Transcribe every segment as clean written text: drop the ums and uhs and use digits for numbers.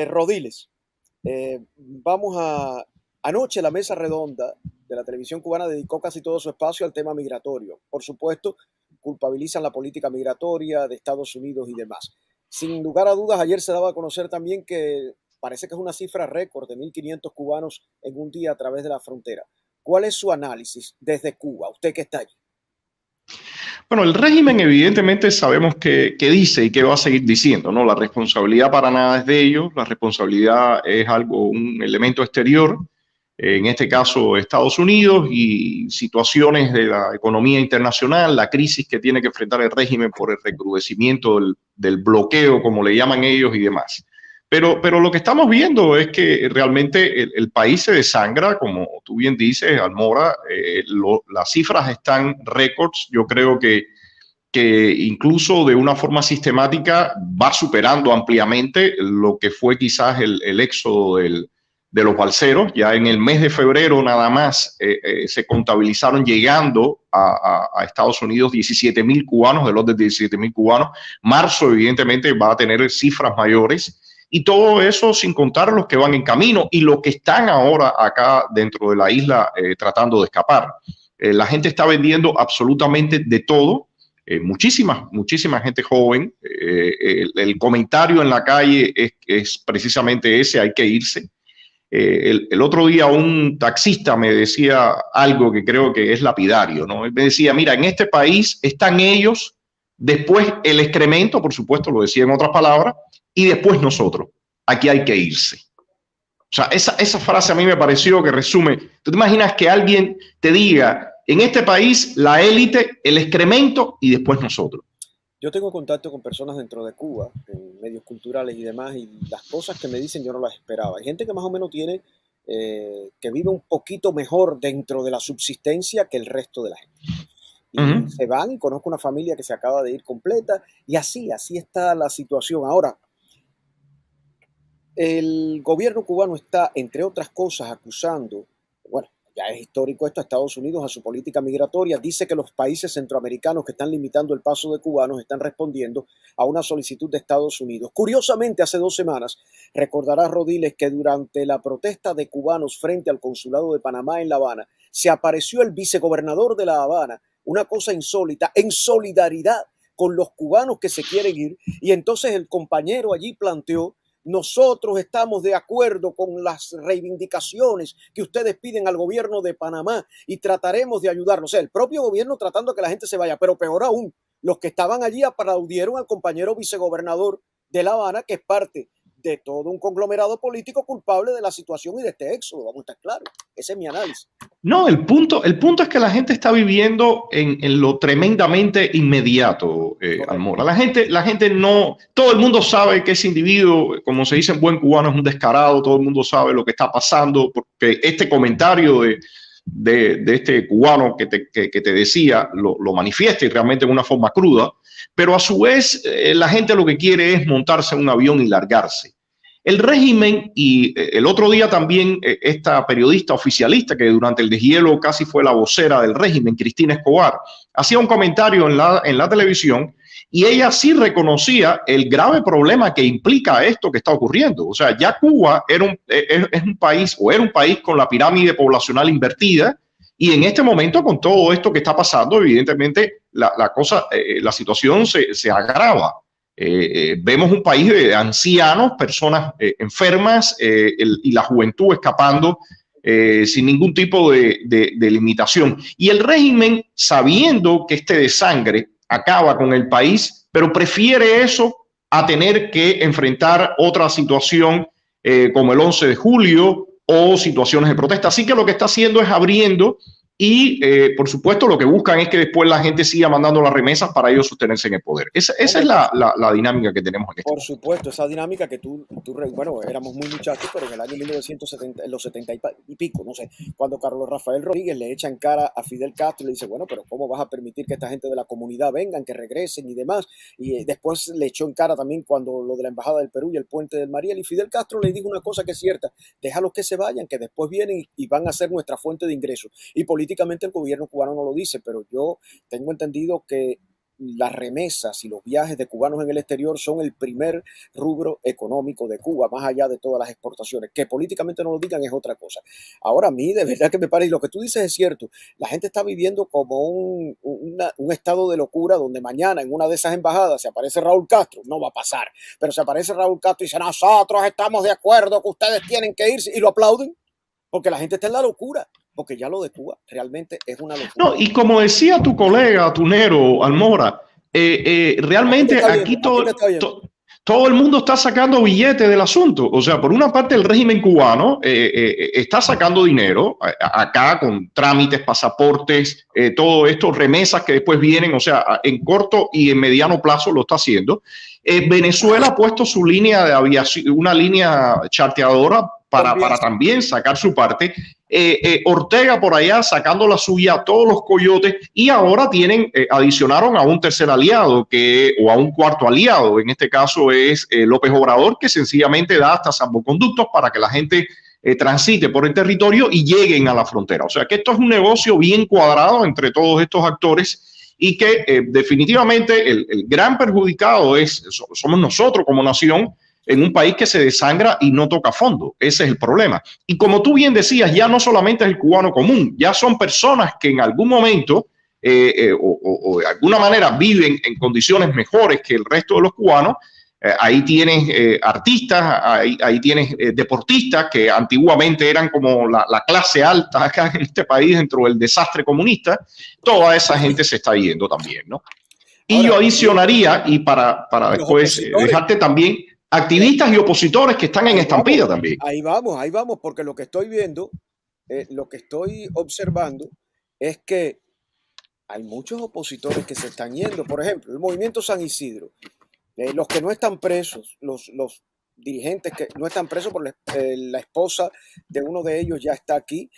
Rodiles, vamos a... Anoche la mesa redonda de la televisión cubana dedicó casi todo su espacio al tema migratorio. Por supuesto, culpabilizan la política migratoria de Estados Unidos y demás. Sin lugar a dudas, ayer se daba a conocer también que parece que es una cifra récord de 1.500 cubanos en un día a través de la frontera. ¿Cuál es su análisis desde Cuba, usted que está allí? Bueno, el régimen evidentemente sabemos que dice y que va a seguir diciendo, ¿no? La responsabilidad para nada es de ellos, la responsabilidad es algo, un elemento exterior, en este caso Estados Unidos y situaciones de la economía internacional, la crisis que tiene que enfrentar el régimen por el recrudecimiento del bloqueo, como le llaman ellos y demás. Pero lo que estamos viendo es que realmente el país se desangra, como tú bien dices, Almora, las cifras están récords. Yo creo que incluso de una forma sistemática va superando ampliamente lo que fue quizás el éxodo de los balseros. Ya en el mes de febrero nada más se contabilizaron llegando a Estados Unidos 17.000 cubanos, de los de 17.000 cubanos. Marzo evidentemente va a tener cifras mayores. Y todo eso sin contar los que van en camino y los que están ahora acá dentro de la isla tratando de escapar. La gente está vendiendo absolutamente de todo. Muchísima gente joven. El comentario en la calle es precisamente ese, hay que irse. El otro día un taxista me decía algo que creo que es lapidario, ¿no? Él me decía, mira, en este país están ellos, después el excremento, por supuesto, lo decía en otras palabras, y después nosotros. Aquí hay que irse. O sea, esa frase a mí me pareció que resume. ¿Tú te imaginas que alguien te diga, en este país la élite, el excremento y después nosotros? Yo tengo contacto con personas dentro de Cuba, en medios culturales y demás, y las cosas que me dicen yo no las esperaba. Hay gente que más o menos tiene, que vive un poquito mejor dentro de la subsistencia que el resto de la gente. Uh Y -huh. se van, y conozco una familia que se acaba de ir completa, y así está la situación. Ahora, el gobierno cubano está, entre otras cosas, acusando, bueno, ya es histórico esto, a Estados Unidos, a su política migratoria. Dice que los países centroamericanos que están limitando el paso de cubanos están respondiendo a una solicitud de Estados Unidos. Curiosamente, hace 2 semanas, recordará Rodiles que durante la protesta de cubanos frente al consulado de Panamá en La Habana, se apareció el vicegobernador de La Habana, una cosa insólita, en solidaridad con los cubanos que se quieren ir, y entonces el compañero allí planteó: nosotros estamos de acuerdo con las reivindicaciones que ustedes piden al gobierno de Panamá y trataremos de ayudarlos. O sea, el propio gobierno tratando de que la gente se vaya, pero peor aún, los que estaban allí aplaudieron al compañero vicegobernador de La Habana, que es parte de todo un conglomerado político culpable de la situación y de este éxodo. Vamos a estar claros. Ese es mi análisis. No, el punto es que la gente está viviendo en lo tremendamente inmediato, Correcto. Almora. La gente no, todo el mundo sabe que ese individuo, como se dice en buen cubano, es un descarado, todo el mundo sabe lo que está pasando, porque este comentario de este cubano que te decía lo manifiesta y realmente de una forma cruda, pero a su vez la gente lo que quiere es montarse en un avión y largarse. El régimen y el otro día también esta periodista oficialista que durante el deshielo casi fue la vocera del régimen, Cristina Escobar, hacía un comentario en la televisión y ella sí reconocía el grave problema que implica esto que está ocurriendo. O sea, ya Cuba es un país o era un país con la pirámide poblacional invertida y en este momento con todo esto que está pasando, evidentemente la situación se agrava. Vemos un país de ancianos, personas enfermas y la juventud escapando sin ningún tipo de limitación. Y el régimen, sabiendo que este desangre acaba con el país, pero prefiere eso a tener que enfrentar otra situación como el 11 de julio o situaciones de protesta. Así que lo que está haciendo es abriendo y, por supuesto, lo que buscan es que después la gente siga mandando las remesas para ellos sostenerse en el poder. Esa es Hombre, la dinámica que tenemos en este por momento. supuesto, esa dinámica que bueno, éramos muy muchachos, pero en el año 1970, en los 70 y pico, no sé, cuando Carlos Rafael Rodríguez le echa en cara a Fidel Castro y le dice, bueno, pero ¿cómo vas a permitir que esta gente de la comunidad vengan, que regresen y demás? Y después le echó en cara también cuando lo de la Embajada del Perú y el puente del Mariel, y Fidel Castro le dijo una cosa que es cierta: déjalos que se vayan, que después vienen y van a ser nuestra fuente de ingresos. Y políticamente el gobierno cubano no lo dice, pero yo tengo entendido que las remesas y los viajes de cubanos en el exterior son el primer rubro económico de Cuba, más allá de todas las exportaciones. Que políticamente no lo digan es otra cosa. Ahora, a mí de verdad que me parece, y lo que tú dices es cierto, la gente está viviendo como un estado de locura donde mañana en una de esas embajadas se aparece Raúl Castro, no va a pasar, pero se aparece Raúl Castro y dice, nosotros estamos de acuerdo que ustedes tienen que irse, y lo aplauden, porque la gente está en la locura. Porque ya lo de Cuba realmente es una locura. No, y como decía tu colega tunero Almora, realmente aquí todo el mundo está sacando billetes del asunto. O sea, por una parte el régimen cubano está sacando dinero acá con trámites, pasaportes, todo esto, remesas que después vienen, o sea, en corto y en mediano plazo lo está haciendo. Venezuela ha puesto su línea de aviación, una línea charteadora para también sacar su parte. Ortega por allá sacando la suya, todos los coyotes, y ahora adicionaron a un tercer aliado o a un cuarto aliado, en este caso es López Obrador, que sencillamente da hasta salvoconductos para que la gente transite por el territorio y lleguen a la frontera. O sea que esto es un negocio bien cuadrado entre todos estos actores y que definitivamente el gran perjudicado somos nosotros como nación, en un país que se desangra y no toca fondo. Ese es el problema. Y como tú bien decías, ya no solamente es el cubano común, ya son personas que en algún momento o de alguna manera viven en condiciones mejores que el resto de los cubanos. Ahí tienes artistas, ahí tienes deportistas que antiguamente eran como la clase alta acá en este país dentro del desastre comunista. Toda esa gente se está yendo también, ¿no? Y ahora, yo adicionaría, y para después dejarte también, activistas y opositores que están en estampida también. Ahí vamos, porque lo que estoy viendo, lo que estoy observando es que hay muchos opositores que se están yendo. Por ejemplo, el movimiento San Isidro, los que no están presos, los dirigentes que no están presos, por la esposa de uno de ellos ya está aquí.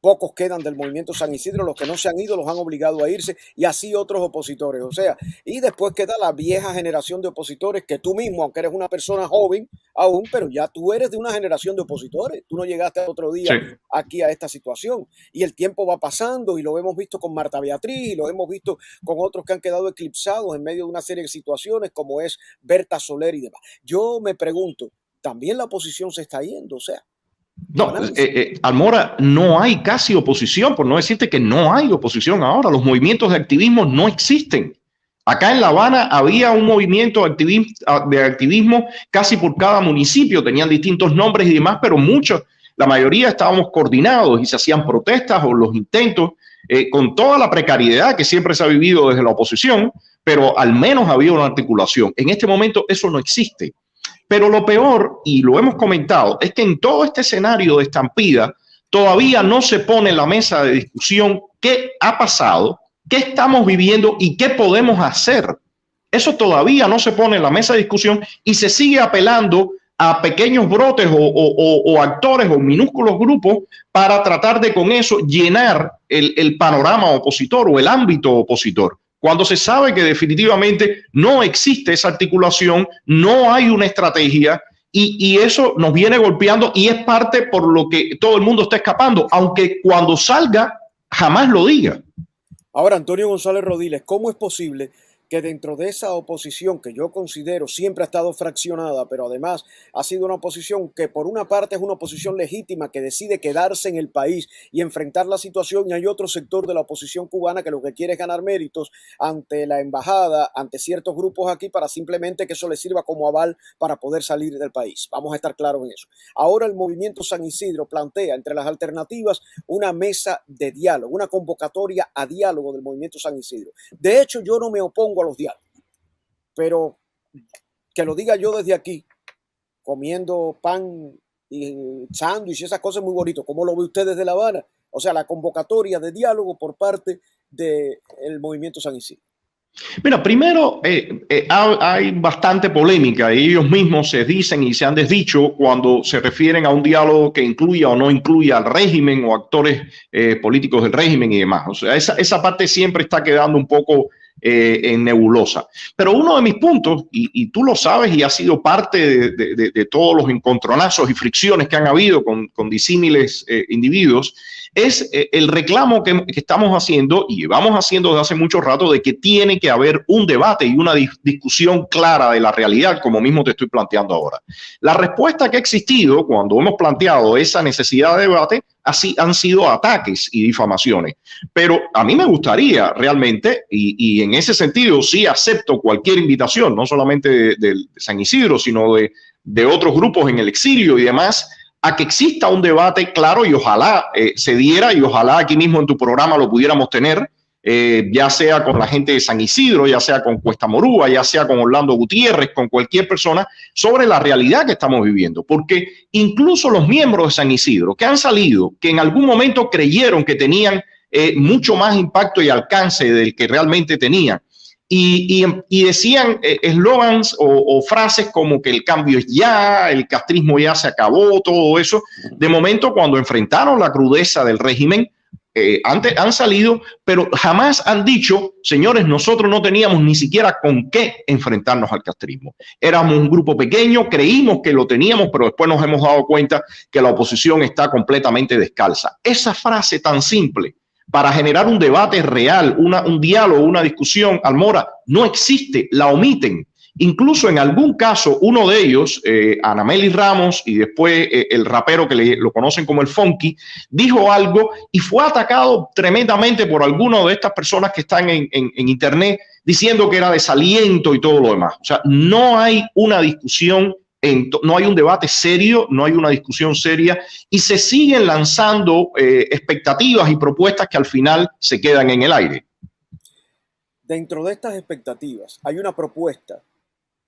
Pocos quedan del movimiento San Isidro, los que no se han ido los han obligado a irse, y así otros opositores. O sea, y después queda la vieja generación de opositores que tú mismo, aunque eres una persona joven aún, pero ya tú eres de una generación de opositores. Tú no llegaste otro día aquí a esta situación, y el tiempo va pasando y lo hemos visto con Marta Beatriz y lo hemos visto con otros que han quedado eclipsados en medio de una serie de situaciones como es Berta Soler y demás. Yo me pregunto, ¿también la oposición se está yendo? O sea, no, Almora, no hay casi oposición, por no decirte que no hay oposición ahora. Los movimientos de activismo no existen. Acá en La Habana había un movimiento de activismo casi por cada municipio, tenían distintos nombres y demás, pero la mayoría estábamos coordinados y se hacían protestas o los intentos con toda la precariedad que siempre se ha vivido desde la oposición, pero al menos había una articulación. En este momento eso no existe. Pero lo peor, y lo hemos comentado, es que en todo este escenario de estampida todavía no se pone en la mesa de discusión qué ha pasado, qué estamos viviendo y qué podemos hacer. Eso todavía no se pone en la mesa de discusión y se sigue apelando a pequeños brotes o actores o minúsculos grupos para tratar de con eso llenar el panorama opositor o el ámbito opositor, cuando se sabe que definitivamente no existe esa articulación, no hay una estrategia y eso nos viene golpeando y es parte por lo que todo el mundo está escapando, aunque cuando salga jamás lo diga. Ahora, Antonio González Rodiles, ¿cómo es posible que dentro de esa oposición que yo considero siempre ha estado fraccionada, pero además ha sido una oposición que por una parte es una oposición legítima que decide quedarse en el país y enfrentar la situación, y hay otro sector de la oposición cubana que lo que quiere es ganar méritos ante la embajada, ante ciertos grupos aquí, para simplemente que eso les sirva como aval para poder salir del país? Vamos a estar claros en eso. Ahora el movimiento San Isidro plantea entre las alternativas una mesa de diálogo, una convocatoria a diálogo del movimiento San Isidro. De hecho, yo no me opongo a los diálogos, pero que lo diga yo desde aquí, comiendo pan y sándwich y esas cosas muy bonitas, ¿cómo lo ve usted desde La Habana? O sea, la convocatoria de diálogo por parte del movimiento San Isidro. Mira, primero hay bastante polémica y ellos mismos se dicen y se han desdicho cuando se refieren a un diálogo que incluya o no incluya al régimen o actores políticos del régimen y demás. O sea, esa parte siempre está quedando un poco en nebulosa. Pero uno de mis puntos, y tú lo sabes y has sido parte de todos los encontronazos y fricciones que han habido con disímiles individuos, es el reclamo que estamos haciendo y llevamos haciendo desde hace mucho rato de que tiene que haber un debate y una discusión clara de la realidad, como mismo te estoy planteando ahora. La respuesta que ha existido cuando hemos planteado esa necesidad de debate así han sido ataques y difamaciones. Pero a mí me gustaría realmente, y en ese sentido sí acepto cualquier invitación, no solamente de San Isidro, sino de otros grupos en el exilio y demás, a que exista un debate claro y ojalá se diera y ojalá aquí mismo en tu programa lo pudiéramos tener, ya sea con la gente de San Isidro, ya sea con Cuesta Morúa, ya sea con Orlando Gutiérrez, con cualquier persona, sobre la realidad que estamos viviendo. Porque incluso los miembros de San Isidro que han salido, que en algún momento creyeron que tenían mucho más impacto y alcance del que realmente tenían, y decían eslogans o frases como que el cambio es ya, el castrismo ya se acabó, todo eso. De momento, cuando enfrentaron la crudeza del régimen, antes han salido, pero jamás han dicho, señores, nosotros no teníamos ni siquiera con qué enfrentarnos al castrismo. Éramos un grupo pequeño, creímos que lo teníamos, pero después nos hemos dado cuenta que la oposición está completamente descalza. Esa frase tan simple para generar un debate real, un diálogo, una discusión, Almora, no existe, la omiten. Incluso en algún caso, uno de ellos, Anameli Ramos, y después el rapero que lo conocen como el Funky, dijo algo y fue atacado tremendamente por algunas de estas personas que están en internet diciendo que era desaliento y todo lo demás. O sea, no hay una discusión, no hay un debate serio, no hay una discusión seria y se siguen lanzando expectativas y propuestas que al final se quedan en el aire. Dentro de estas expectativas hay una propuesta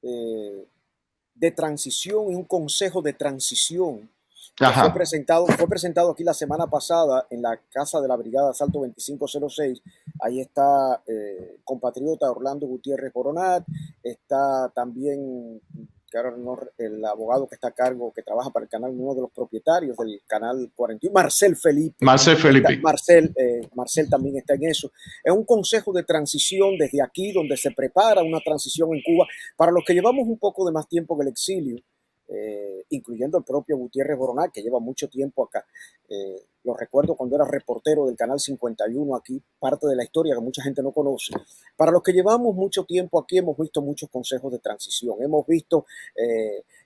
de transición y un consejo de transición que fue presentado aquí la semana pasada en la casa de la Brigada de Asalto 2506. Ahí está compatriota Orlando Gutiérrez Boronat, está también el abogado que está a cargo, que trabaja para el canal, uno de los propietarios del canal 41, Marcel Felipe. Marcel también está en eso. Es un consejo de transición desde aquí, donde se prepara una transición en Cuba para los que llevamos un poco de más tiempo en el exilio, incluyendo el propio Gutiérrez Boronat, que lleva mucho tiempo acá. Lo recuerdo cuando era reportero del canal 51 aquí, parte de la historia que mucha gente no conoce. Para los que llevamos mucho tiempo aquí hemos visto muchos consejos de transición, hemos visto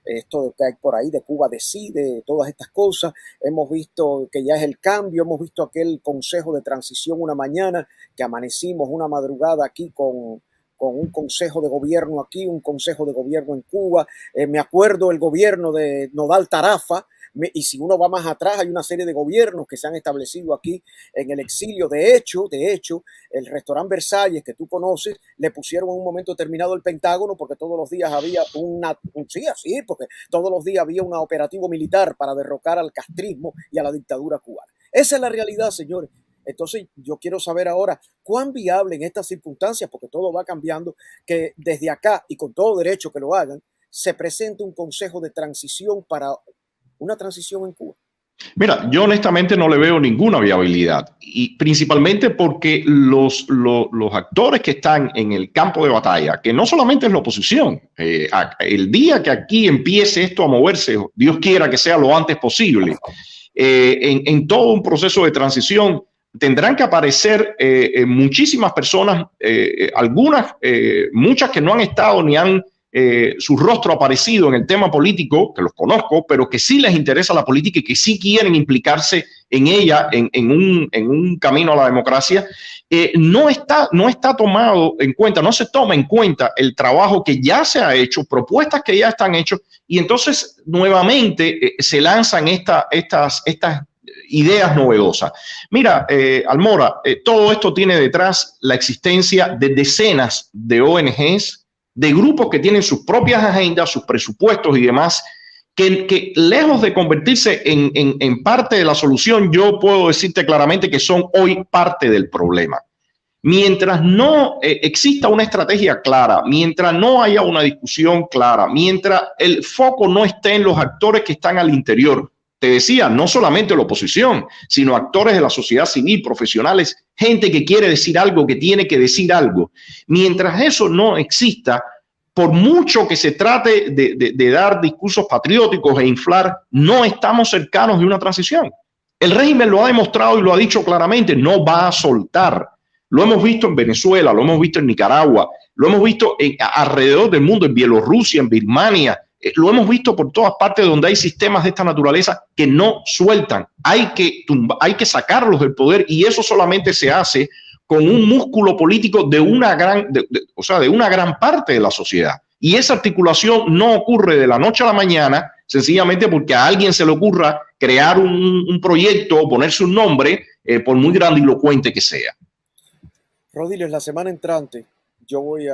esto que hay por ahí de Cuba Decide, todas estas cosas, hemos visto que ya es el cambio, hemos visto aquel consejo de transición una mañana que amanecimos una madrugada aquí con un consejo de gobierno aquí, un consejo de gobierno en Cuba. Me acuerdo el gobierno de Nodal Tarafa, y si uno va más atrás hay una serie de gobiernos que se han establecido aquí en el exilio. De hecho, el restaurante Versalles que tú conoces, le pusieron en un momento determinado el Pentágono porque todos los días había porque todos los días había un operativo militar para derrocar al castrismo y a la dictadura cubana. Esa es la realidad, señores. Entonces, yo quiero saber ahora cuán viable en estas circunstancias, porque todo va cambiando, que desde acá, y con todo derecho que lo hagan, se presente un consejo de transición para una transición en Cuba. Mira, yo honestamente no le veo ninguna viabilidad, y principalmente porque los actores que están en el campo de batalla, que no solamente es la oposición, el día que aquí empiece esto a moverse, Dios quiera que sea lo antes posible, en todo un proceso de transición, tendrán que aparecer muchísimas personas, muchas que no han estado ni han su rostro aparecido en el tema político, que los conozco, pero que sí les interesa la política y que sí quieren implicarse en ella, en un camino a la democracia. No está tomado en cuenta, no se toma en cuenta el trabajo que ya se ha hecho, propuestas que ya están hechas, y entonces nuevamente se lanzan estas ideas novedosas. Mira, Almora, todo esto tiene detrás la existencia de decenas de ONGs, de grupos que tienen sus propias agendas, sus presupuestos y demás, que lejos de convertirse en parte de la solución, yo puedo decirte claramente que son hoy parte del problema. Mientras no exista una estrategia clara, mientras no haya una discusión clara, mientras el foco no esté en los actores que están al interior, te decía, no solamente la oposición, sino actores de la sociedad civil, profesionales, gente que quiere decir algo, que tiene que decir algo. Mientras eso no exista, por mucho que se trate de dar discursos patrióticos e inflar, no estamos cercanos de una transición. El régimen lo ha demostrado y lo ha dicho claramente, no va a soltar. Lo hemos visto en Venezuela, lo hemos visto en Nicaragua, lo hemos visto alrededor del mundo, en Bielorrusia, en Birmania, lo hemos visto por todas partes donde hay sistemas de esta naturaleza que no sueltan. Hay que sacarlos del poder y eso solamente se hace con un músculo político de una gran parte de la sociedad. Y esa articulación no ocurre de la noche a la mañana, sencillamente porque a alguien se le ocurra crear un proyecto o ponerse un nombre, por muy grandilocuente que sea. Rodiles, la semana entrante yo voy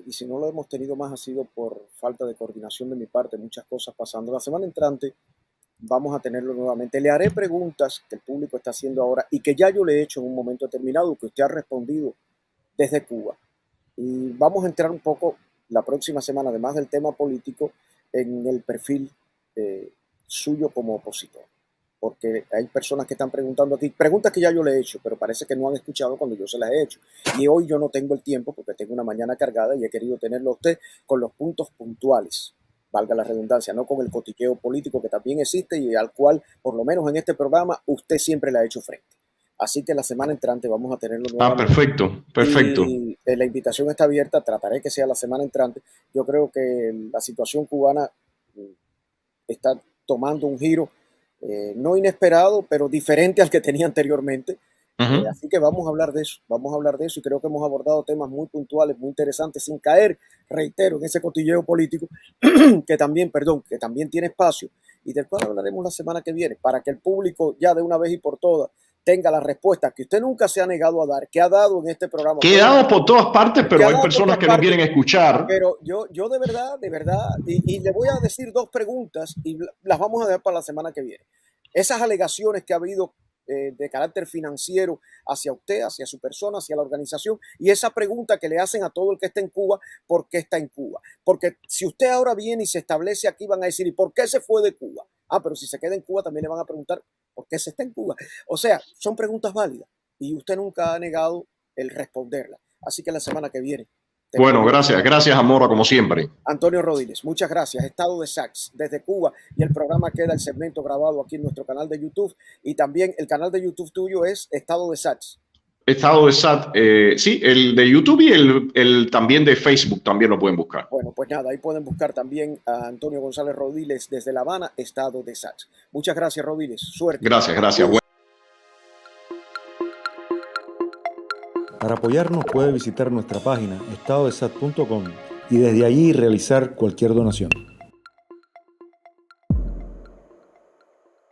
y si no lo hemos tenido más ha sido por falta de coordinación de mi parte, muchas cosas pasando. La semana entrante vamos a tenerlo nuevamente. Le haré preguntas que el público está haciendo ahora y que ya yo le he hecho en un momento determinado, que usted ha respondido desde Cuba. Y vamos a entrar un poco la próxima semana, además del tema político, en el perfil suyo como opositor. Porque hay personas que están preguntando aquí, preguntas que ya yo le he hecho, pero parece que no han escuchado cuando yo se las he hecho. Y hoy yo no tengo el tiempo porque tengo una mañana cargada y he querido tenerlo a usted con los puntos puntuales, valga la redundancia, no con el cotilleo político que también existe y al cual, por lo menos en este programa, usted siempre le ha hecho frente. Así que la semana entrante vamos a tenerlo nuevamente. Perfecto. Y la invitación está abierta, trataré que sea la semana entrante. Yo creo que la situación cubana está tomando un giro no inesperado, pero diferente al que tenía anteriormente. Así que vamos a hablar de eso y creo que hemos abordado temas muy puntuales, muy interesantes, sin caer, reitero, en ese cotilleo político que también tiene espacio y del cual hablaremos la semana que viene, para que el público ya de una vez y por todas tenga las respuestas que usted nunca se ha negado a dar, que ha dado en este programa. Que he dado por todas partes, pero hay personas que no quieren escuchar. Pero yo de verdad, y le voy a decir dos preguntas y las vamos a dejar para la semana que viene. Esas alegaciones que ha habido de carácter financiero hacia usted, hacia su persona, hacia la organización, y esa pregunta que le hacen a todo el que está en Cuba, ¿por qué está en Cuba? Porque si usted ahora viene y se establece aquí, van a decir, ¿y por qué se fue de Cuba? Pero si se queda en Cuba también le van a preguntar, ¿por qué se está en Cuba? O sea, son preguntas válidas y usted nunca ha negado el responderlas. Así que la semana que viene. Bueno, gracias Amora, como siempre. Antonio Rodiles, muchas gracias. Estado de Sax desde Cuba y el programa queda el segmento grabado aquí en nuestro canal de YouTube y también el canal de YouTube tuyo es Estado de Sax. Estado de Sax, sí, el de YouTube y el también de Facebook también lo pueden buscar. Bueno, pues nada, ahí pueden buscar también a Antonio González Rodiles desde La Habana, Estado de Sax. Muchas gracias, Rodiles. Suerte. Gracias. Para apoyarnos puede visitar nuestra página estadodesat.com y desde allí realizar cualquier donación.